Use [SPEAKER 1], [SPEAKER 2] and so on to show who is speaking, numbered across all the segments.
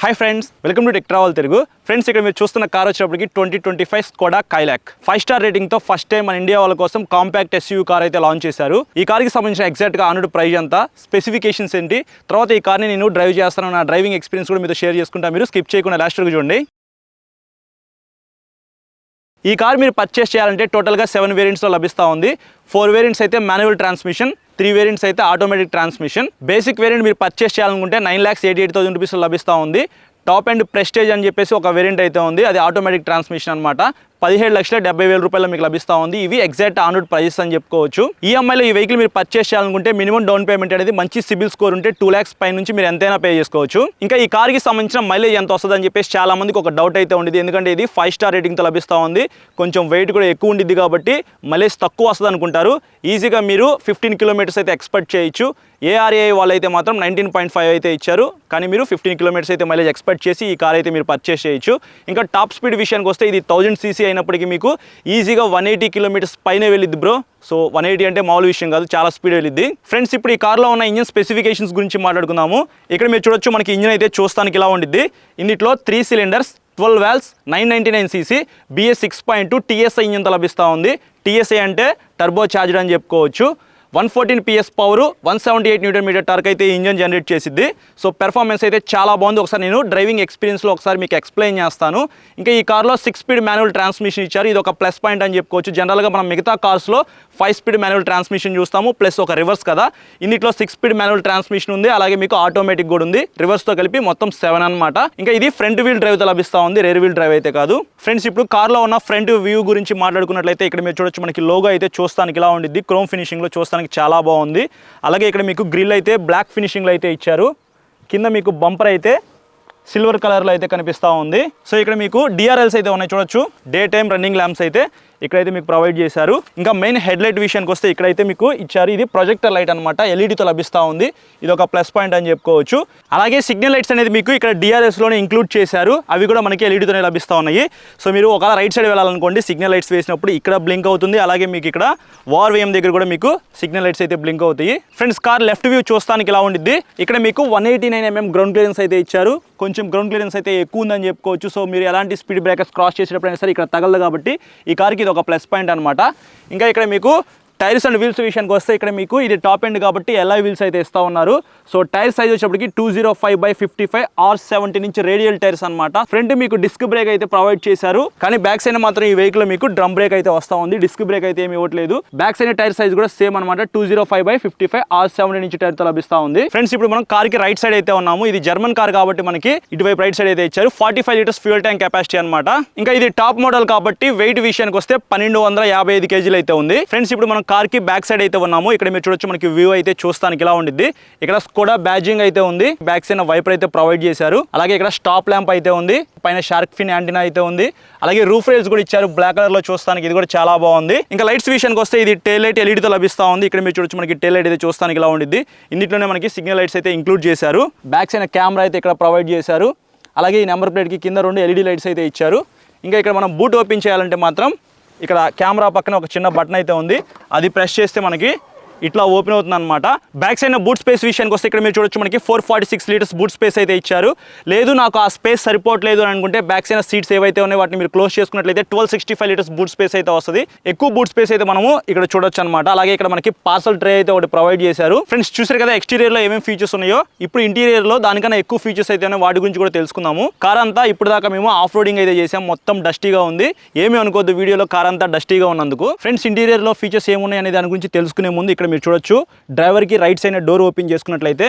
[SPEAKER 1] Hi friends, welcome to tech travel Telugu. Friends, ఇక్కడ మీరు చూస్తున్న కార్ వచ్చేటప్పటికి 2025 స్కోడా కైలాక్ 5 స్టార్ రేటింగ్తో ఫస్ట్ టైం మన ఇండియా వాళ్ళ కోసం కాంపాక్ట్ ఎస్యూవీ కార్ అయితే లాంచ్ చేశారు. ఈ కార్కి సంబంధించిన ఎగ్జాక్ట్గా ఆనుడు ప్రైస్ అంతా, స్పెసిఫికేషన్స్ ఏంటి, తర్వాత ఈ కార్ని నేను డ్రైవ్ చేస్తాను, నా డ్రైవింగ్ ఎక్స్పీరియన్స్ కూడా మీతో షేర్ చేసుకుంటా. మీరు స్కిప్ చేయకుండా లాస్ట్ వరకు చూడండి. ఈ కార్ మీరు పర్చేస్ చేయాలంటే టోటల్గా 7 వేరియంట్స్లో లభిస్తూ ఉంది. 4 వేరియంట్స్ అయితే మాన్యువల్ ట్రాన్స్మిషన్, 3 వేరియంట్స్ అయితే ఆటోమేటిక్ ట్రాన్స్మిషన్. బేసిక్ వేరియంట్ మీరు పర్చేస్ చేయాలనుకుంటే 9,88,000 రూపీస్లో లభిస్తూ ఉంది. టాప్ అండ్ ప్రెస్టేజ్ అని చెప్పేసి ఒక వేరియంట్ అయితే ఉంది, అది ఆటోమేటిక్ ట్రాన్స్మిషన్ అనమాట. 17,70,000 రూపాయలు మీకు లభిస్తూ ఉంది. ఇవి ఎగ్జాక్ట్ ఆన్రోడ్ ప్రైజెస్ అని చెప్పుకోవచ్చు. ఈఎంఐలో ఈ వెహికల్ మీరు పర్చేస్ చేయాలనుకుంటే మినిమం డౌన్ పేమెంట్ అనేది మంచి సిబిల్ స్కోర్ ఉంటే 2 lakhs పై నుంచి మీరు ఎంతైనా పే చేసుకోవచ్చు. ఇంకా ఈ కార్కి సంబంధించిన మైలేజ్ ఎంత వస్తుంది అని చెప్పేసి చాలా మందికి ఒక డౌట్ అయితే ఉండేది, ఎందుకంటే ఇది 5 స్టార్ రేటింగ్తో లభిస్తూ ఉంది. కొంచెం వెయిట్ కూడా ఎక్కువ ఉండిద్ది కాబట్టి మైలేజ్ తక్కువ వస్తుంది అనుకుంటారు. ఈజీగా మీరు 15 కిలోమీటర్స్ అయితే ఎక్స్పెక్ట్ చేయొచ్చు. ఏఆర్ఏఐ వాళ్ళైతే మాత్రం 19.5 అయితే ఇచ్చారు, కానీ మీరు 15 కిలోమీటర్స్ అయితే మైలేజ్ ఎక్స్పెక్ట్ చేసి ఈ కార్ అయితే మీరు పర్చేస్ చేయొచ్చు. ఇంకా టాప్ స్పీడ్ విషయానికి వస్తే ఇది 1000 cc అయినప్పటికీ మీకు ఈజీగా 180 కిలోమీటర్స్ పైన వెళ్ళిద్ది బ్రో. సో 180 అంటే మామూలు విషయం కాదు, చాలా స్పీడ్ వెళ్ళిద్ది. ఫ్రెండ్స్, ఇప్పుడు ఈ కార్లో ఉన్న ఇంజిన్ స్పెసిఫికేషన్స్ గురించి మాట్లాడుకుందాము. ఇక్కడ మీరు చూడొచ్చు, మనకి ఇంజిన్ అయితే చూస్తానికి ఇలా ఉండిద్ది. ఇందులో 3 cylinders 12 valves 999 cc BS 6.2 TSI ఇంజిన్తో లభిస్తూ ఉంది. TSI అంటే టర్బో చార్జర్ అని చెప్పుకోవచ్చు. 114 PS పవర్, 178 Nm టార్క్ అయితే ఇంజన్ జనరేట్ చేసిద్ది. సో పెర్ఫార్మెన్స్ అయితే చాలా బాగుంది. ఒకసారి నేను డ్రైవింగ్ ఎక్స్పీరియన్స్లో ఒకసారి మీకు ఎక్స్ప్లెయిన్ చేస్తాను. ఇంకా ఈ కార్లో 6 స్పీడ్ మాన్యువల్ ట్రాన్స్మిషన్ ఇచ్చారు, ఇది ఒక ప్లస్ పాయింట్ అని చెప్పుకోవచ్చు. జనరల్గా మనం మిగతా కార్స్లో 5 స్పీడ్ మాన్యువల్ ట్రాన్స్మిషన్ చూస్తాము, ప్లస్ ఒక రివర్స్ కదా. ఇందులో 6 స్పీడ్ మాన్యువల్ ట్రాన్స్మిషన్ ఉంది, అలాగే మీకు ఆటోమేటిక్ కూడా ఉంది. రివర్స్తో కలిపి మొత్తం 7 అనమాట. ఇంకా ఇది ఫ్రంట్ వీల్ డ్రైవ్తో లభిస్తూ ఉంది, రేర్ వీల్ డ్రైవ్ అయితే కాదు. ఫ్రెండ్స్, ఇప్పుడు కార్లో ఉన్న ఫ్రంట్ వ్యూ గురించి మాట్లాడుకున్నట్లయితే ఇక్కడ మీరు చూడొచ్చు, మనకి లోగో అయితే చూస్తానికి ఇలా ఉండిద్ది. క్రోమ్ ఫినిషింగ్లో చూస్తానికి చాలా బాగుంది. అలాగే ఇక్కడ మీకు గ్రిల్ అయితే బ్లాక్ ఫినిషింగ్లో అయితే ఇచ్చారు. కింద మీకు బంపర్ అయితే సిల్వర్ కలర్లో అయితే కనిపిస్తూ ఉంది. సో ఇక్కడ మీకు DRLs అయితే ఉన్నాయి చూడొచ్చు, డే టైమ్ రన్నింగ్ ల్యాంప్స్ అయితే ఇక్కడైతే మీకు ప్రొవైడ్ చేశారు. ఇంకా మెయిన్ హెడ్ లైట్ విషయానికి వస్తే ఇక్కడైతే మీకు ఇచ్చారు, ఇది ప్రొజెక్టర్ లైట్ అనమాట, ఎల్ఈడితో లభిస్తూ ఉంది. ఇది ఒక ప్లస్ పాయింట్ అని చెప్పుకోవచ్చు. అలాగే సిగ్నల్ లైట్స్ అనేది మీకు ఇక్కడ DRSలోనే ఇంక్లూడ్ చేశారు, అవి కూడా మనకి ఎల్ఈడితోనే లభిస్తూ ఉన్నాయి. సో మీరు ఒకవేళ రైట్ సైడ్ వెళ్ళాలనుకోండి, సిగ్నల్ లైట్స్ వేసినప్పుడు ఇక్కడ బ్లింక్ అవుతుంది. అలాగే మీకు ఇక్కడ వార్వేఎం దగ్గర కూడా మీకు సిగ్నల్ లైట్స్ అయితే బ్లింక్ అవుతాయి. ఫ్రెండ్స్, కార్ లెఫ్ట్ వ్యూ చూస్తానికి ఇలా ఉండిద్ది. ఇక్కడ మీకు 189 mm గ్రౌండ్ క్లియరెన్స్ అయితే ఇచ్చారు. కొంచెం గ్రౌండ్ క్లియరెన్స్ అయితే ఎక్కువ ఉందని చెప్పుకోవచ్చు. సో మీరు ఎలాంటి స్పీడ్ బ్రేకర్స్ క్రాస్ చేసేటప్పుడైనా సరే ఇక్కడ తగలదు కాబట్టి ఈ కార్కి ఇది ఒక ప్లస్ పాయింట్ అనమాట. ఇంకా ఇక్కడ మీకు టైర్స్ అండ్ వీల్స్ విషయానికి వస్తే ఇక్కడ మీకు ఇది టాప్ ఎండ్ కాబట్టి ఎల్ఐ వీల్స్ అయితే ఇస్తూ ఉన్నారు. సో టైర్ సైజ్ వచ్చేప్పటికి 205/55 R70 నుంచి రేడియల్ టైర్స్ అనమాట. ఫ్రంట్ మీకు డిస్క్ బ్రేక్ అయితే ప్రొవైడ్ చేశారు, కానీ బ్యాక్ సైడ్ మాత్రం ఈ వెహికల్ మీకు డ్రమ్ బ్రేక్ అయితే వస్తూ ఉంది. డిస్క్ బ్రేక్ అయితే ఏమి ఇవ్వట్లేదు. బ్యాక్ సైడ్ టైర్ సైజ్ కూడా సేమ్ అనమాట, 205/55 R70 నుంచి టైర్ తో లభిస్తూ ఉంది. ఫ్రెండ్స్, ఇప్పుడు మనం కార్ కి రైట్ సైడ్ అయితే ఉన్నాము. ఇది జర్మన్ కార్ కాబట్టి మనకి ఇటువైపు రైట్ సైడ్ అయితే ఇచ్చారు. 45 లీటర్స్ ఫ్యూయల్ ట్యాంక్ కెపాసిటీ అనమాట. ఇంకా ఇది టాప్ మోడల్ కాబట్టి వెయిట్ విషయానికి వస్తే 1255 kg అయితే ఉంది. ఫ్రెండ్స్, ఇప్పుడు మనం కార్ కి బ్యాక్ సైడ్ అయితే ఉన్నాము. ఇక్కడ మీరు చూడొచ్చు, మనకి వ్యూ అయితే చూస్తానికి ఇలా ఉండిద్ది. ఇక్కడ స్కోడా బ్యాడ్జింగ్ అయితే ఉంది, బ్యాక్ సైడ్ వైపర్ అయితే ప్రొవైడ్ చేశారు. అలాగే ఇక్కడ స్టాప్ ల్యాంప్ అయితే ఉంది, పైన షార్క్ ఫిన్ యాంటీనా అయితే ఉంది. అలాగే రూఫ్ రైల్స్ కూడా ఇచ్చారు బ్లాక్ కలర్ లో, చూస్తానికి ఇది కూడా చాలా బాగుంది. ఇంకా లైట్స్ విషయానికి వస్తే ఇది టైల్ లైట్ ఎల్ఈడితో లభిస్తూ ఉంది. ఇక్కడ మీరు చూడొచ్చు, మనకి టైల్ లైట్ అయితే చూస్తానికి ఇలా ఉండిద్ది. ఇందులోనే మనకి సిగ్నల్ లైట్స్ అయితే ఇంక్లూడ్ చేశారు. బ్యాక్ సైడ్ కెమెరా అయితే ఇక్కడ ప్రొవైడ్ చేశారు. అలాగే ఈ నెంబర్ ప్లేట్ కి కింద 2 LED లైట్స్ అయితే ఇచ్చారు. ఇంకా ఇక్కడ మనం బూట్ ఓపెన్ చేయాలంటే మాత్రం ఇక్కడ కెమెరా పక్కన ఒక చిన్న బటన్ అయితే ఉంది, అది ప్రెస్ చేస్తే మనకి ఇట్లా ఓపెన్ అవుతుంది అనమాట. బ్యాక్ సైడ్ బూట్ స్పేస్ విషయానికి వస్తే ఇక్కడ మీరు చూడొచ్చు, మనకి 446 లీటర్స్ బూట్ స్పేస్ అయితే ఇచ్చారు. లేదు నాకు ఆ స్పేస్ సరిపోవట్లేదు అని అనుకుంటే బ్యాక్ సైడ్ సీట్స్ ఏవైతే ఉన్నాయో వాటిని మీరు క్లోజ్ చేసుకున్నట్లయితే 1265 లీటర్స్ బూట్ స్పేస్ అయితే వస్తుంది. ఎక్కువ బూట్ స్పేస్ అయితే మనము ఇక్కడ చూడొచ్చు అనమాట. అలాగే ఇక్కడ మనకి పార్సల్ ట్రే అయితే ఒకటి ప్రొవైడ్ చేశారు. ఫ్రెండ్స్, చూసారు కదా ఎక్స్టీరియర్ లో ఏమేమి ఫీచర్స్ ఉన్నాయో. ఇప్పుడు ఇంటీరియర్ లో దానికన్నా ఎక్కువ ఫీచర్స్ అయితే ఉన్నాయి, వాటి గురించి కూడా తెలుసుకుందాము. కార్ అంతా ఇప్పుడు దాకా మేము ఆఫ్ రోడింగ్ అయితే చేసాం, మొత్తం డస్టీగా ఉంది. ఏమీ అనుకోవద్దు వీడియోలో కార్ అంతా డస్టీగా ఉన్నందుకు. ఫ్రెండ్స్, ఇంటీరియర్ లో ఫీచర్స్ ఏమున్నాయి అనే దాని గురించి తెలుసుకునే ముందు ఇక్కడ మీరు చూడొచ్చు, డ్రైవర్కి రైట్ సైడ్ డోర్ ఓపెన్ చేసుకున్నట్లయితే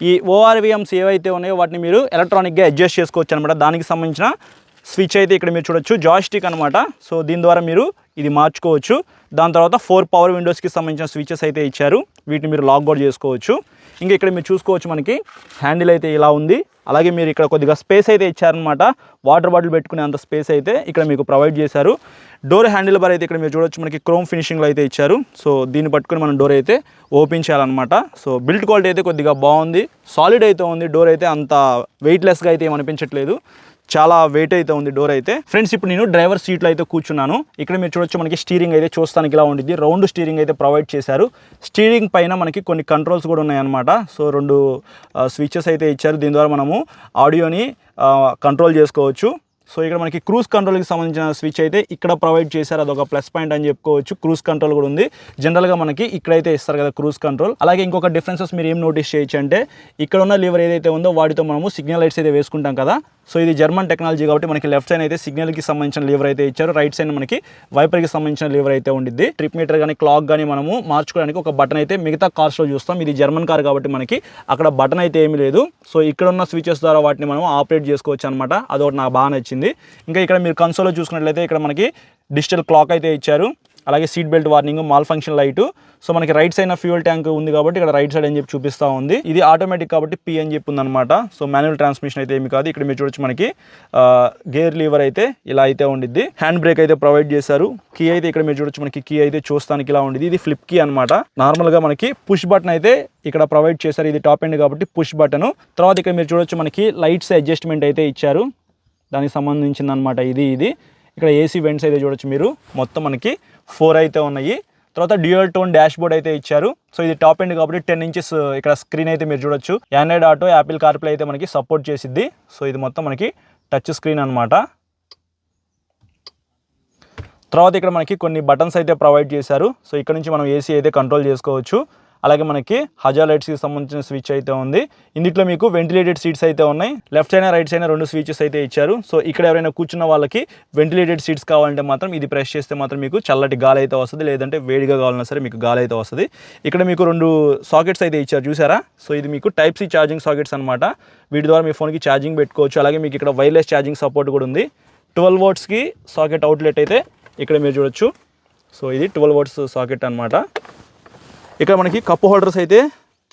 [SPEAKER 1] ఈ ORVMs ఏవైతే ఉన్నాయో వాటిని మీరు ఎలక్ట్రానిక్గా అడ్జస్ట్ చేసుకోవచ్చు అనమాట. దానికి సంబంధించిన స్విచ్ అయితే ఇక్కడ మీరు చూడొచ్చు, జాయ్స్టిక్ అనమాట. సో దీని ద్వారా మీరు ఇది మార్చుకోవచ్చు. దాని తర్వాత 4 పవర్ విండోస్కి సంబంధించిన స్విచెస్ అయితే ఇచ్చారు, వీటిని మీరు లాక్ కూడా చేసుకోవచ్చు. ఇంకా ఇక్కడ మీరు చూసుకోవచ్చు, మనకి హ్యాండిల్ అయితే ఇలా ఉంది. అలాగే మీరు ఇక్కడ కొద్దిగా స్పేస్ అయితే ఇచ్చారనమాట, వాటర్ బాటిల్ పెట్టుకునే అంత స్పేస్ అయితే ఇక్కడ మీకు ప్రొవైడ్ చేశారు. డోర్ హ్యాండిల్ బార్ అయితే ఇక్కడ మీరు చూడొచ్చు, మనకి క్రోమ్ ఫినిషింగ్లో అయితే ఇచ్చారు. సో దీన్ని పట్టుకుని మనం డోర్ అయితే ఓపెన్ చేయాలన్నమాట. సో బిల్డ్ క్వాలిటీ అయితే కొద్దిగా బాగుంది, సాలిడ్ అయితే ఉంది. డోర్ అయితే అంత వెయిట్లెస్గా అయితే ఏమనిపించట్లేదు, చాలా వెయిట్ అయితే ఉంది డోర్ అయితే. ఫ్రెండ్స్, ఇప్పుడు నేను డ్రైవర్ సీట్లో అయితే కూర్చున్నాను. ఇక్కడ మీరు చూడొచ్చు, మనకి స్టీరింగ్ అయితే చూస్తానికి ఇలా ఉండిద్ది. రౌండ్ స్టీరింగ్ అయితే ప్రొవైడ్ చేశారు. స్టీరింగ్ పైన మనకి కొన్ని కంట్రోల్స్ కూడా ఉన్నాయన్నమాట. సో 2 స్విచెస్ అయితే ఇచ్చారు. దీని ద్వారా మనము ఆడియోని కంట్రోల్ చేసుకోవచ్చు. సో ఇక్కడ మనకి క్రూజ్ కంట్రోల్కి సంబంధించిన స్విచ్ అయితే ఇక్కడ ప్రొవైడ్ చేశారు. అదొక ప్లస్ పాయింట్ అని చెప్పుకోవచ్చు. క్రూజ్ కంట్రోల్ కూడా ఉంది. జనరల్గా మనకి ఇక్కడైతే ఇస్తారు కదా క్రూజ్ కంట్రోల్. అలాగే ఇంకొక డిఫరెన్సెస్ మీరు ఏం నోటీస్ చేయొచ్చు అంటే ఇక్కడ ఉన్న లీవర్ ఏదైతే ఉందో వాటితో మనము సిగ్నల్ లైట్స్ అయితే వేసుకుంటాం కదా. సో ఇది జర్మన్ టెక్నాలజీ కాబట్టి మనకి లెఫ్ట్ సైడ్ అయితే సిగ్నల్కి సంబంధించిన లీవర్ అయితే ఇచ్చారు. రైట్ సైడ్ మనకి వైపర్కి సంబంధించిన లీవర్ అయితే ఉండిద్ది. ట్రిప్ మీటర్ కానీ క్లాక్ కానీ మనము మార్చుకోవడానికి ఒక బటన్ అయితే మిగతా కార్స్లో చూస్తాం. ఇది జర్మన్ కార్ కాబట్టి మనకి అక్కడ బటన్ అయితే ఏమీ లేదు. సో ఇక్కడ ఉన్న స్విచెస్ ద్వారా వాటిని మనం ఆపరేట్ చేసుకోవచ్చు అనమాట. అదొకటి నాకు బాగా నచ్చింది. ఇంకా ఇక్కడ మీరు కన్సోల్లో చూసుకున్నట్లయితే ఇక్కడ మనకి డిజిటల్ క్లాక్ అయితే ఇచ్చారు. అలాగే seat belt warning, mall function light. So మనకి రైట్ సైడ్ ఫ్యూయల్ ట్యాంక్ ఉంది కాబట్టి ఇక్కడ రైట్ సైడ్ అని చెప్పి చూపిస్తూ ఉంది. ఇది ఆటోమేటిక్ కాబట్టి పి అని చెప్పి ఉందన్నమాట. సో మాన్యువల్ ట్రాన్స్మిషన్ అయితే ఏమి కాదు. ఇక్కడ మీరు చూడొచ్చు మనకి గేర్ లీవర్ అయితే ఇలా అయితే ఉండిద్ది. హ్యాండ్ బ్రేక్ అయితే ప్రొవైడ్ చేశారు. కీ అయితే ఇక్కడ మీరు చూడొచ్చు మనకి కీ అయితే చూస్తానికి ఇలా ఉండిద్ది. ఇది ఫ్లిప్ కీ అనమాట. నార్మల్గా మనకి పుష్ బటన్ అయితే ఇక్కడ ప్రొవైడ్ చేశారు. ఇది టాప్ ఎండ్ కాబట్టి పుష్ బటన్. తర్వాత ఇక్కడ మీరు చూడొచ్చు మనకి లైట్స్ అడ్జస్ట్మెంట్ అయితే ఇచ్చారు. దానికి సంబంధించింది అనమాట ఇది. ఇక్కడ ఏసీ వెంట్స్ అయితే చూడొచ్చు మీరు. మొత్తం మనకి 4 అయితే ఉన్నాయి. తర్వాత డ్యూయల్ టోన్ డాష్ బోర్డ్ అయితే ఇచ్చారు. సో ఇది టాప్ ఎండ్ కాబట్టి 10 ఇంచెస్ ఇక్కడ స్క్రీన్ అయితే మీరు చూడొచ్చు. ఆండ్రాయిడ్ ఆటో, యాపిల్ కార్ప్లే అయితే మనకి సపోర్ట్ చేసిద్ది. సో ఇది మొత్తం మనకి టచ్ స్క్రీన్ అనమాట. తర్వాత ఇక్కడ మనకి కొన్ని బటన్స్ అయితే ప్రొవైడ్ చేశారు. సో ఇక్కడ నుంచి మనం ఏసీ అయితే కంట్రోల్ చేసుకోవచ్చు. అలాగే మనకి హజార్ లైట్స్కి సంబంధించిన స్విచ్ అయితే ఉంది. ఇందులో మీకు వెంటిలేటెడ్ సీట్స్ అయితే ఉన్నాయి. Left side right side 2 switches అయితే ఇచ్చారు. సో ఇక్కడ ఎవరైనా కూర్చున్న వాళ్ళకి వెంటిలేటెడ్ సీట్స్ కావాలంటే మాత్రం ఇది ప్రెస్ చేస్తే మాత్రం మీకు చల్లటి గాలి అయితే వస్తుంది. లేదంటే వేడిగా కావాలన్నా సరే మీకు గాలి అయితే వస్తుంది. ఇక్కడ మీకు 2 సాకెట్స్ అయితే ఇచ్చారు చూసారా. సో ఇది మీకు టైప్ సి ఛార్జింగ్ సాకెట్స్ అనమాట. వీటి ద్వారా మీ ఫోన్కి ఛార్జింగ్ పెట్టుకోవచ్చు. అలాగే మీకు ఇక్కడ వైర్లెస్ ఛార్జింగ్ సపోర్ట్ కూడా ఉంది. 12 వాట్స్కి సాకెట్ అవుట్లెట్ అయితే ఇక్కడ మీరు చూడొచ్చు. సో ఇది 12 వాట్స్ సాకెట్ అనమాట. ఇక్కడ మనకి కప్ హోల్డర్స్ అయితే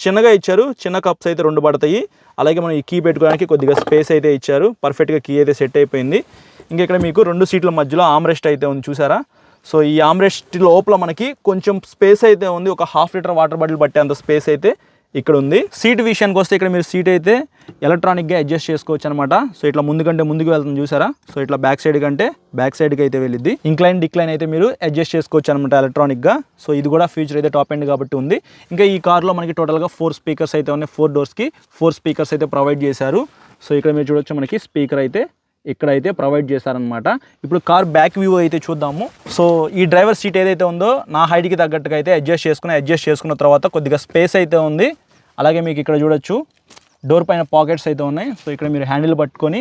[SPEAKER 1] చిన్నగా ఇచ్చారు. చిన్న కప్స్ అయితే 2 పడతాయి. అలాగే మనం ఈ కీ పెట్టుకోవడానికి కొద్దిగా స్పేస్ అయితే ఇచ్చారు. పర్ఫెక్ట్గా కీ అయితే సెట్ అయిపోయింది. ఇంకా ఇక్కడ మీకు 2 సీట్ల మధ్యలో ఆమ్రెస్ట్ అయితే ఉంది చూసారా. సో ఈ ఆమ్రెస్ట్ లోపల మనకి కొంచెం స్పేస్ అయితే ఉంది. ఒక 1/2 లీటర్ వాటర్ బాటిల్ పట్టే అంత స్పేస్ అయితే ఇక్కడ ఉంది. సీట్ విషయానికి వస్తే ఇక్కడ మీరు సీట్ అయితే ఎలక్ట్రానిక్గా అడ్జస్ట్ చేసుకోవచ్చు అనమాట. సో ఇట్లా ముందుకు వెళ్తుంది చూసారా. సో ఇట్లా బ్యాక్ సైడ్కి అయితే వెళ్ళిద్ది. ఇంక్లైన్ డిక్లైన్ అయితే మీరు అడ్జస్ట్ చేసుకోవచ్చు అనమాట ఎలక్ట్రానిక్గా. సో ఇది కూడా ఫ్యూచర్ అయితే టాప్ ఎండ్ కాబట్టి ఉంది. ఇంకా ఈ కార్లో మనకి టోటల్గా 4 స్పీకర్స్ అయితే ఉన్నాయి. 4 డోర్స్కి 4 స్పీకర్స్ అయితే ప్రొవైడ్ చేశారు. సో ఇక్కడ మీరు చూడొచ్చు మనకి స్పీకర్ అయితే ఇక్కడైతే ప్రొవైడ్ చేశారనమాట. ఇప్పుడు కార్ బ్యాక్ వ్యూ అయితే చూద్దాము. సో ఈ డ్రైవర్ సీట్ ఏదైతే ఉందో నా హైట్కి తగ్గట్టుగా అయితే అడ్జస్ట్ చేసుకున్న తర్వాత కొద్దిగా స్పేస్ అయితే ఉంది. అలాగే మీకు ఇక్కడ చూడొచ్చు డోర్ పైన పాకెట్స్ అయితే ఉన్నాయి. సో ఇక్కడ మీరు హ్యాండిల్ పట్టుకొని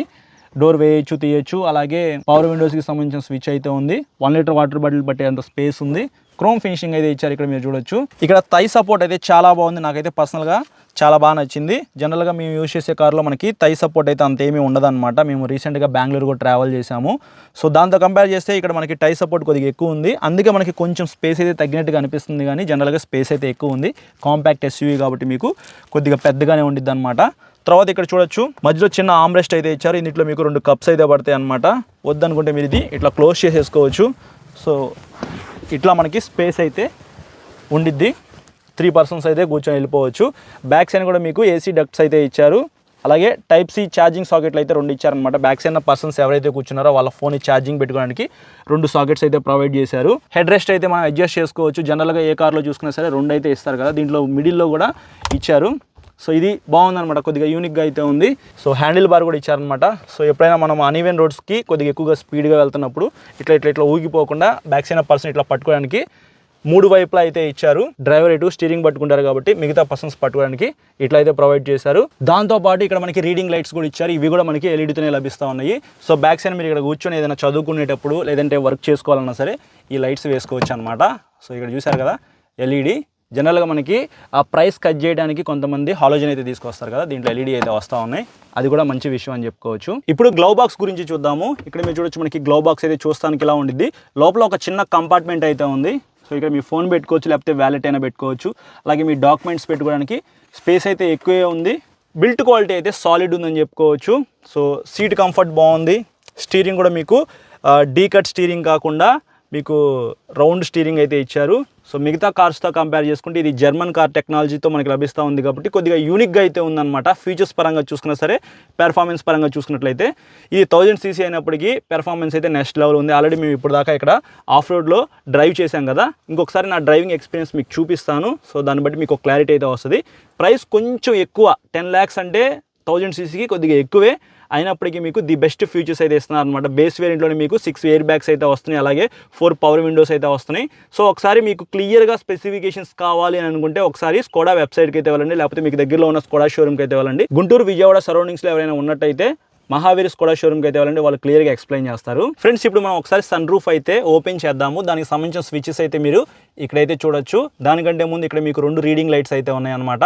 [SPEAKER 1] డోర్ వేయచ్చు, తీయచ్చు. అలాగే పవర్ విండోస్కి సంబంధించిన స్విచ్ అయితే ఉంది. 1 లీటర్ వాటర్ బాటిల్ పట్టేంత స్పేస్ ఉంది. క్రోమ్ ఫినిషింగ్ అయితే ఇచ్చారు. ఇక్కడ మీరు చూడొచ్చు. ఇక్కడ థై సపోర్ట్ అయితే చాలా బాగుంది. నాకైతే పర్సనల్గా చాలా బాగా నచ్చింది. జనరల్గా మేము యూజ్ చేసే కార్లో మనకి థై సపోర్ట్ అయితే అంత ఏమీ ఉండదన్నమాట. మేము రీసెంట్గా బెంగళూరు కూడా ట్రావెల్ చేసాము. సో దాంతో కంపేర్ చేస్తే ఇక్కడ మనకి టై సపోర్ట్ కొద్దిగా ఎక్కువ ఉంది. అందుకే మనకి కొంచెం స్పేస్ అయితే తగ్గినట్టుగా అనిపిస్తుంది. కానీ జనరల్గా స్పేస్ అయితే ఎక్కువ ఉంది. కాంపాక్ట్ ఎస్యూవీ కాబట్టి మీకు కొద్దిగా పెద్దగానే ఉండిద్ది అనమాట. తర్వాత ఇక్కడ చూడొచ్చు మధ్యలో చిన్న ఆమ్రెస్ట్ అయితే ఇచ్చారు. ఇందులో మీకు 2 కప్స్ అయితే పడతాయి అనమాట. వద్దనుకుంటే మీరు ఇది ఇట్లా క్లోజ్ చేసేసుకోవచ్చు. సో ఇట్లా మనకి స్పేస్ అయితే ఉండిద్ది. 3 పర్సన్స్ అయితే కూర్చొని వెళ్ళిపోవచ్చు. బ్యాక్ సైడ్ కూడా మీకు ఏసీ డక్ట్స్ అయితే ఇచ్చారు. అలాగే టైప్ సి ఛార్జింగ్ సాకెట్లు అయితే 2 ఇచ్చారనమాట. బ్యాక్ సైడ్ పర్సన్స్ ఎవరైతే కూర్చున్నారో వాళ్ళ ఫోన్ ఛార్జింగ్ పెట్టుకోవడానికి 2 సాకెట్స్ అయితే ప్రొవైడ్ చేశారు. హెడ్ రెస్ట్ అయితే మనం అడ్జస్ట్ చేసుకోవచ్చు. జనరల్గా ఏ కార్లో చూసుకున్నా సరే 2 అయితే ఇస్తారు కదా. దీంట్లో మిడిల్లో కూడా ఇచ్చారు. సో ఇది బాగుందనమాట. కొద్దిగా యూనిక్గా అయితే ఉంది. సో హ్యాండిల్ బార్ కూడా ఇచ్చారనమాట. సో ఎప్పుడైనా మనం అన్ఈవెన్ రోడ్స్కి కొద్దిగా ఎక్కువగా స్పీడ్గా వెళ్తున్నప్పుడు ఇట్లా ఊగిపోకుండా బ్యాక్ సైడ్ పర్సన్ ఇట్లా పట్టుకోవడానికి 3 వైపులా అయితే ఇచ్చారు. డ్రైవర్ ఇటు స్టీరింగ్ పట్టుకుంటారు కాబట్టి మిగతా పర్సన్స్ పట్టుకోవడానికి ఇట్లా అయితే ప్రొవైడ్ చేశారు. దాంతోపాటు ఇక్కడ మనకి రీడింగ్ లైట్స్ కూడా ఇచ్చారు. ఇవి కూడా మనకి ఎల్ఈడితోనే లభిస్తూ ఉన్నాయి. సో బ్యాక్ సైడ్ మీరు ఇక్కడ కూర్చొని ఏదైనా చదువుకునేటప్పుడు లేదంటే వర్క్ చేసుకోవాలన్నా సరే ఈ లైట్స్ వేసుకోవచ్చు అనమాట. సో ఇక్కడ చూసారు కదా ఎల్ఈడి. జనరల్గా మనకి ఆ ప్రైస్ కట్ చేయడానికి కొంతమంది హాలోజన్ అయితే తీసుకొస్తారు కదా. దీంట్లో ఎల్ఈడి అయితే వస్తూ ఉన్నాయి. అది కూడా మంచి విషయం అని చెప్పుకోవచ్చు. ఇప్పుడు గ్లౌ బాక్స్ గురించి చూద్దాము. ఇక్కడ మీరు చూడొచ్చు మనకి గ్లౌ బాక్స్ అయితే చూస్తానికి ఇలా ఉండిద్ది. లోపల ఒక చిన్న కంపార్ట్మెంట్ అయితే ఉంది. సో ఇక్కడ మీ ఫోన్ పెట్టుకోవచ్చు, లేకపోతే వ్యాలెట్ అయినా పెట్టుకోవచ్చు. అలాగే మీ డాక్యుమెంట్స్ పెట్టుకోవడానికి స్పేస్ అయితే ఎక్కువే ఉంది. బిల్ట్ క్వాలిటీ అయితే సాలిడ్ ఉందని చెప్పుకోవచ్చు. సో సీట్ కంఫర్ట్ బాగుంది. స్టీరింగ్ కూడా మీకు డీ కట్ స్టీరింగ్ కాకుండా మీకు రౌండ్ స్టీరింగ్ అయితే ఇచ్చారు. సో మిగతా కార్స్తో కంపేర్ చేసుకుంటే ఇది జర్మన్ కార్ టెక్నాలజీతో మనకి లభిస్తూ ఉంది కాబట్టి కొద్దిగా యూనిక్గా అయితే ఉందన్నమాట. ఫీచర్స్ పరంగా చూసుకున్నా సరే, పెర్ఫార్మెన్స్ పరంగా చూసుకున్నట్లయితే ఇది 1000 cc అయినప్పటికీ పెర్ఫార్మెన్స్ అయితే నెక్స్ట్ లెవెల్ ఉంది. ఆల్రెడీ మేము ఇప్పుడు దాకా ఇక్కడ ఆఫ్ రోడ్లో డ్రైవ్ చేశాం కదా. ఇంకొకసారి నా డ్రైవింగ్ ఎక్స్పీరియన్స్ మీకు చూపిస్తాను. సో దాన్ని బట్టి మీకు క్లారిటీ అయితే వస్తుంది. ప్రైస్ కొంచెం ఎక్కువ, 10 lakhs అంటే 1000 cc కొద్దిగా ఎక్కువే, అయినప్పటికీ మీకు ది బెస్ట్ ఫీచర్స్ అయితే ఇస్తున్నారు అనమాట. బేస్ వేరియంట్లోనే మీకు 6 ఎయిర్ బ్యాగ్స్ అయితే వస్తున్నాయి, అలాగే 4 పవర్ విండోస్ అయితే వస్తున్నాయి. సో ఒకసారి మీకు క్లియర్గా స్పెసిఫికేషన్స్ కావాలి అని అనుకుంటే ఒకసారి స్కోడా వెబ్సైట్కి అయితే వెళ్ళండి, లేకపోతే మీకు దగ్గరలో ఉన్న స్కోడా షోరూమ్కి అయితే వెళ్ళండి. గుంటూరు, విజయవాడ సరౌండింగ్స్లో ఎవరైనా ఉన్నట్టయితే మహావీర్ స్కోడా షోరూమ్కి అయితే వెళ్ళండి, వాళ్ళు క్లియర్గా ఎక్స్ప్లెయిన్ చేస్తారు. ఫ్రెండ్స్, ఇప్పుడు మనం ఒకసారి సన్ రూఫ్ అయితే ఓపెన్ చేద్దాము. దానికి సంబంధించిన స్విచెస్ అయితే మీరు ఇక్కడైతే చూడొచ్చు. దానికంటే ముందు ఇక్కడ మీకు 2 రీడింగ్ లైట్స్ అయితే ఉన్నాయన్నమాట.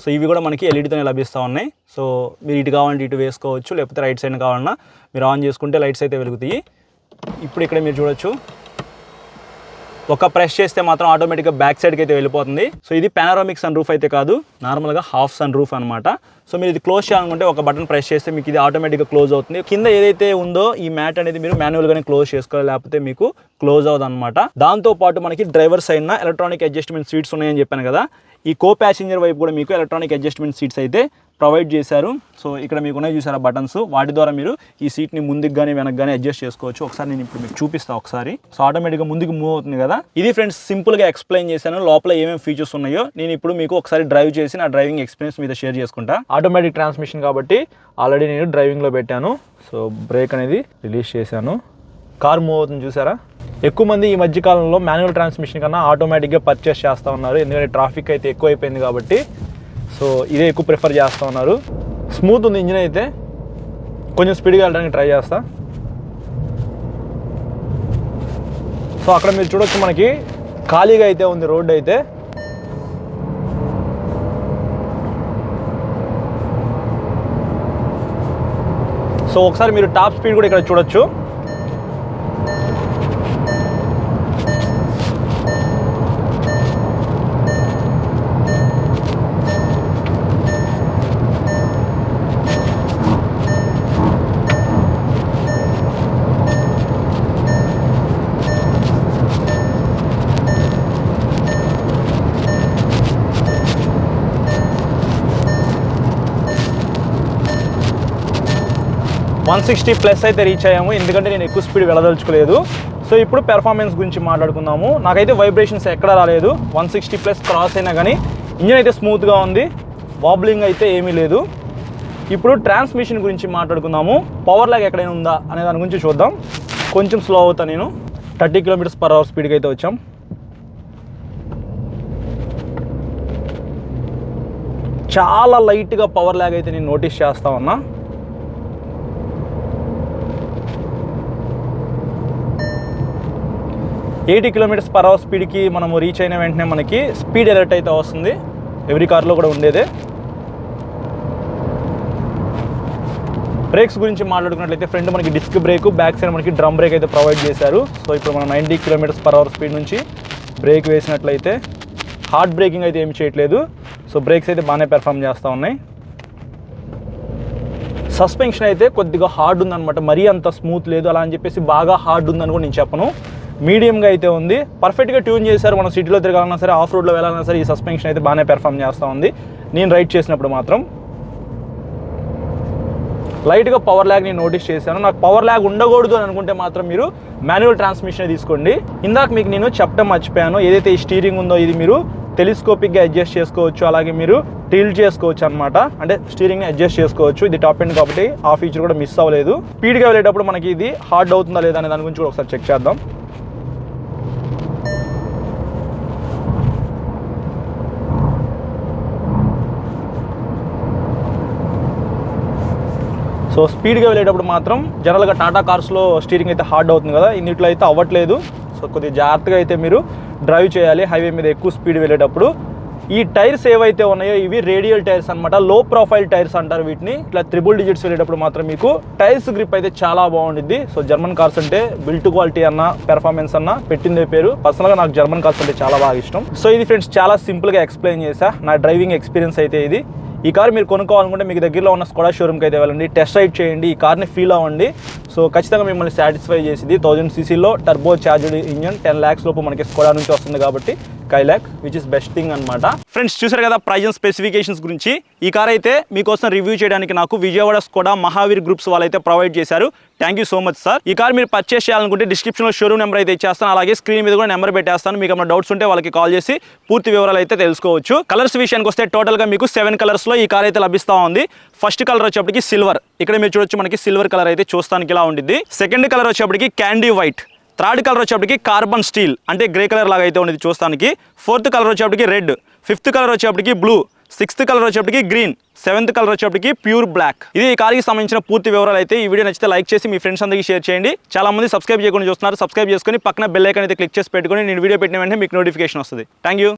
[SPEAKER 1] సో ఇవి కూడా మనకి ఎల్ఈడితోనే లభిస్తూ ఉన్నాయి. సో మీరు ఇటు కావాలంటే ఇటు వేసుకోవచ్చు, లేకపోతే రైట్ సైడ్ కావాలన్నా మీరు ఆన్ చేసుకుంటే లైట్స్ అయితే వెలుగుతాయి. ఇప్పుడు ఇక్కడ మీరు చూడొచ్చు, ఒక ప్రెస్ చేస్తే మాత్రం ఆటోమేటిక్గా బ్యాక్ సైడ్కి అయితే వెళ్ళిపోతుంది. సో ఇది పానరామిక్ సన్ రూఫ్ అయితే కాదు, నార్మల్గా హాఫ్ సన్ రూఫ్ అనమాట. సో మీరు ఇది క్లోజ్ చేయాలనుకుంటే ఒక బటన్ ప్రెస్ చేస్తే మీకు ఇది ఆటోమేటిక్గా క్లోజ్ అవుతుంది. కింద ఏదైతే ఉందో ఈ మ్యాట్ అనేది మీరు మాన్యువల్గానే క్లోజ్ చేసుకోవాలి, లేకపోతే మీకు క్లోజ్ అవుతుంది అనమాట. దాంతోపాటు మనకి డ్రైవర్ సైడ్న ఎలక్ట్రానిక్ అడ్జస్ట్మెంట్ సీట్స్ ఉన్నాయని చెప్పాను కదా, ఈ కో ప్యాసింజర్ వైపు కూడా మీకు ఎలక్ట్రానిక్ అడ్జస్ట్మెంట్ సీట్స్ అయితే ప్రొవైడ్ చేశారు. సో ఇక్కడ మీకు ఉన్నాయి చూసారా బటన్స్, వాటి ద్వారా మీరు ఈ సీట్ని ముందుకు కానీ వెనక్కి కానీ అడ్జస్ట్ చేసుకోవచ్చు. ఒకసారి నేను ఇప్పుడు మీకు చూపిస్తాను ఒకసారి. సో ఆటోమేటిక్గా ముందుకు మూవ్ అవుతుంది కదా. ఇది ఫ్రెండ్స్ సింపుల్గా ఎక్స్ప్లెయిన్ చేశాను, లోపల ఏమేమి ఫీచర్స్ ఉన్నాయో నేను ఇప్పుడు మీకు ఒకసారి డ్రైవ్ చేసి నా డ్రైవింగ్ ఎక్స్పీరియన్స్ మీద షేర్ చేసుకుంటా. ఆటోమేటిక్ ట్రాన్స్మిషన్ కాబట్టి ఆల్రెడీ నేను డ్రైవింగ్లో పెట్టాను. సో బ్రేక్ అనేది రిలీజ్ చేశాను, కార్ మూవ్ అవుతుంది చూసారా. ఎక్కువ మంది ఈ మధ్యకాలంలో మాన్యువల్ ట్రాన్స్మిషన్ కన్నా ఆటోమేటిక్గా పర్చేస్ చేస్తూ ఉన్నారు, ఎందుకంటే ట్రాఫిక్ అయితే ఎక్కువ అయిపోయింది కాబట్టి. సో ఇదే ఎక్కువ ప్రిఫర్ చేస్తూ ఉన్నారు. స్మూత్ ఉంది ఇంజిన్ అయితే, కొంచెం స్పీడ్గా వెళ్ళడానికి ట్రై చేస్తా. సో అక్కడ మీరు చూడొచ్చు, మనకి ఖాళీగా అయితే ఉంది రోడ్డు అయితే. సో ఒకసారి మీరు టాప్ స్పీడ్ కూడా ఇక్కడ చూడొచ్చు. వన్ 160+ అయితే రీచ్ అయ్యాము, ఎందుకంటే నేను ఎక్కువ స్పీడ్ వెళ్ళదలుచుకోలేదు. సో ఇప్పుడు పెర్ఫార్మెన్స్ గురించి మాట్లాడుకుందాము. నాకైతే వైబ్రేషన్స్ ఎక్కడా రాలేదు, 160+ క్రాస్ అయినా కానీ ఇంజిన్ అయితే స్మూత్గా ఉంది, వాబ్లింగ్ అయితే ఏమీ లేదు. ఇప్పుడు ట్రాన్స్మిషన్ గురించి మాట్లాడుకుందాము. పవర్ లాగ్ ఎక్కడైనా ఉందా అనే దాని గురించి చూద్దాం. కొంచెం స్లో అవుతా, నేను 30 km/h స్పీడ్కి అయితే వచ్చాం. చాలా లైట్గా పవర్ లాగ్ అయితే నేను నోటీస్ చేస్తా ఉన్నా. ఎయిటీ km/h స్పీడ్కి మనము రీచ్ అయిన వెంటనే మనకి స్పీడ్ అలర్ట్ అయితే వస్తుంది, ఎవ్రీ కార్లో కూడా ఉండేదే. బ్రేక్స్ గురించి మాట్లాడుకున్నట్లయితే ఫ్రంట్ మనకి డిస్క్ బ్రేక్, బ్యాక్ సైడ్ మనకి డ్రమ్ బ్రేక్ అయితే ప్రొవైడ్ చేశారు. సో ఇప్పుడు మనం 90 km/h స్పీడ్ నుంచి బ్రేక్ వేసినట్లయితే హార్డ్ బ్రేకింగ్ అయితే ఏమి చేయట్లేదు. సో బ్రేక్స్ అయితే బాగానే పెర్ఫామ్ చేస్తూ ఉన్నాయి. సస్పెన్షన్ అయితే కొద్దిగా హార్డ్ ఉందన్నమాట, మరీ అంత స్మూత్ లేదు, అలా అని చెప్పేసి బాగా హార్డ్ ఉందని కూడా నేను చెప్పను, మీడియంగా అయితే ఉంది. పర్ఫెక్ట్గా ట్యూన్ చేశారు. మనం సిటీలో తిరగాలన్నా సరే, ఆఫ్ రోడ్లో వెళ్ళాలన్నా సరే ఈ సస్పెన్షన్ అయితే బాగానే పెర్ఫామ్ చేస్తూ ఉంది. నేను రైడ్ చేసినప్పుడు మాత్రం లైట్గా పవర్ ల్యాగ్ నేను నోటీస్ చేశాను. నాకు పవర్ ల్యాగ్ ఉండకూడదు అని అనుకుంటే మాత్రం మీరు మాన్యువల్ ట్రాన్స్మిషన్ తీసుకోండి. ఇందాక మీకు నేను చెప్పడం మర్చిపోయాను, ఏదైతే ఈ స్టీరింగ్ ఉందో ఇది మీరు టెలిస్కోపిక్గా అడ్జస్ట్ చేసుకోవచ్చు, అలాగే మీరు టిల్ట్ చేసుకోవచ్చు అనమాట, అంటే స్టీరింగ్ని అడ్జస్ట్ చేసుకోవచ్చు. ఇది టాప్ ఎండ్ కాబట్టి ఆ ఫీచర్ కూడా మిస్ అవ్వలేదు. స్పీడ్గా వెళ్ళేటప్పుడు మనకి ఇది హార్డ్ అవుతుందా లేదా అనే దాని గురించి కూడా ఒకసారి చెక్ చేద్దాం. సో స్పీడ్గా వెళ్ళేటప్పుడు మాత్రం జనరల్గా టాటా కార్స్లో స్టీరింగ్ అయితే హార్డ్ అవుతుంది కదా, ఇందులో అయితే అవ్వట్లేదు. సో కొద్దిగా జాగ్రత్తగా అయితే మీరు డ్రైవ్ చేయాలి హైవే మీద ఎక్కువ స్పీడ్ వెళ్ళేటప్పుడు. ఈ టైర్స్ ఏవైతే ఉన్నాయో ఇవి రేడియల్ టైర్స్ అనమాట, లో ప్రొఫైల్ టైర్స్ అంటారు వీటిని. ఇట్లా 3 digits వెళ్ళేటప్పుడు మాత్రం మీకు టైర్స్ గ్రిప్ అయితే చాలా బాగుంటుంది. సో జర్మన్ కార్స్ అంటే బిల్ట్ క్వాలిటీ అన్న, పెర్ఫార్మెన్స్ అన్న పెట్టిందే పేరు. పర్సనల్గా నాకు జర్మన్ కార్స్ అంటే చాలా బాగా ఇష్టం. సో ఇది ఫ్రెండ్స్ చాలా సింపుల్గా ఎక్స్ప్లెయిన్ చేశా నా డ్రైవింగ్ ఎక్స్పీరియన్స్ అయితే ఇది. ఈ కార్ మీరు కొనుక్కోవాలనుకుంటే మీకు దగ్గరలో ఉన్న స్కోడా షోరూమ్కి అయితే వెళ్ళండి, టెస్ట్ రైడ్ చేయండి, ఈ కార్ని ఫీల్ అవ్వండి. సో ఖచ్చితంగా మిమ్మల్ని సాటిస్ఫై చేసింది. 1000 cc turbo charged engine 10 lakhs లోపు మనకి స్కోడా నుంచి వస్తుంది కాబట్టి Kylaq which is best thing అనమాట. ఫ్రెండ్స్ చూసారు కదా ప్రైజ్ అండ్ స్పెసిఫికేషన్స్ గురించి. ఈ కార్ అయితే మీకోసం రివ్యూ చేయడానికి నాకు విజయవాడ స్కోడా మహావీర్ గ్రూప్స్ వాళ్ళైతే ప్రొవైడ్ చేశారు. Thank you so much sir. ఈ కార్ మీరు పర్చేస్ చేయాలనుకుంటే డిస్క్రిప్షన్లో షోరూమ్ నెంబర్ అయితే ఇచ్చేస్తాను, అలాగే స్క్రీన్ మీద కూడా నెంబర్ పెట్టేస్తాను. మీకు ఏమైనా డౌట్స్ ఉంటే వాళ్ళకి కాల్ చేసి పూర్తి వివరాలు అయితే తెలుసుకోవచ్చు. కలర్స్ విషయానికి వస్తే టోటల్గా మీకు 7 కలర్స్లో ఈ కార్ అయితే లభిస్తూ ఉంది. ఫస్ట్ కలర్ వచ్చేప్పటికి సిల్వర్, ఇక్కడ మీరు చూడొచ్చు మనకి సిల్వర్ కలర్ అయితే చూస్తానికి ఇలా ఉండిద్ది. సెకండ్ కలర్ వచ్చేప్పటికి క్యాండీ వైట్. థర్డ్ కలర్ వచ్చేప్పటికి కార్బన్ స్టీల్ అంటే గ్రే కలర్ లాగా అయితే ఉండేది చూస్తానికి. ఫోర్త్ కలర్ వచ్చేప్పటికి రెడ్. ఫిఫ్త్ కలర్ వచ్చేప్పటికి బ్లూ. సిక్స్త్ కలర్ వచ్చేప్పటికి గ్రీన్. సెవెంత్ కలర్ వచ్చేప్పటికి ప్యూర్ బ్లాక్. ఇది ఈ కార్కి సంబంధించిన పూర్తి వివరాలు అయితే. ఈ వీడియో నచ్చితే లైక్ చేసి మీ ఫ్రెండ్స్ అందరికీ షేర్ చేయండి. చాలా మంది సబ్స్క్రైబ్ చేయకుండా చూస్తున్నారు. సబ్స్క్రైబ్ చేసుకొని పక్కన బెల్ ఐకాన్ అయితే క్లిక్ చేసి పెట్టుకొని నేను వీడియో పెట్టిన వెంటనే మీకు నోటిఫికేషన్ వస్తుంది. Thank you.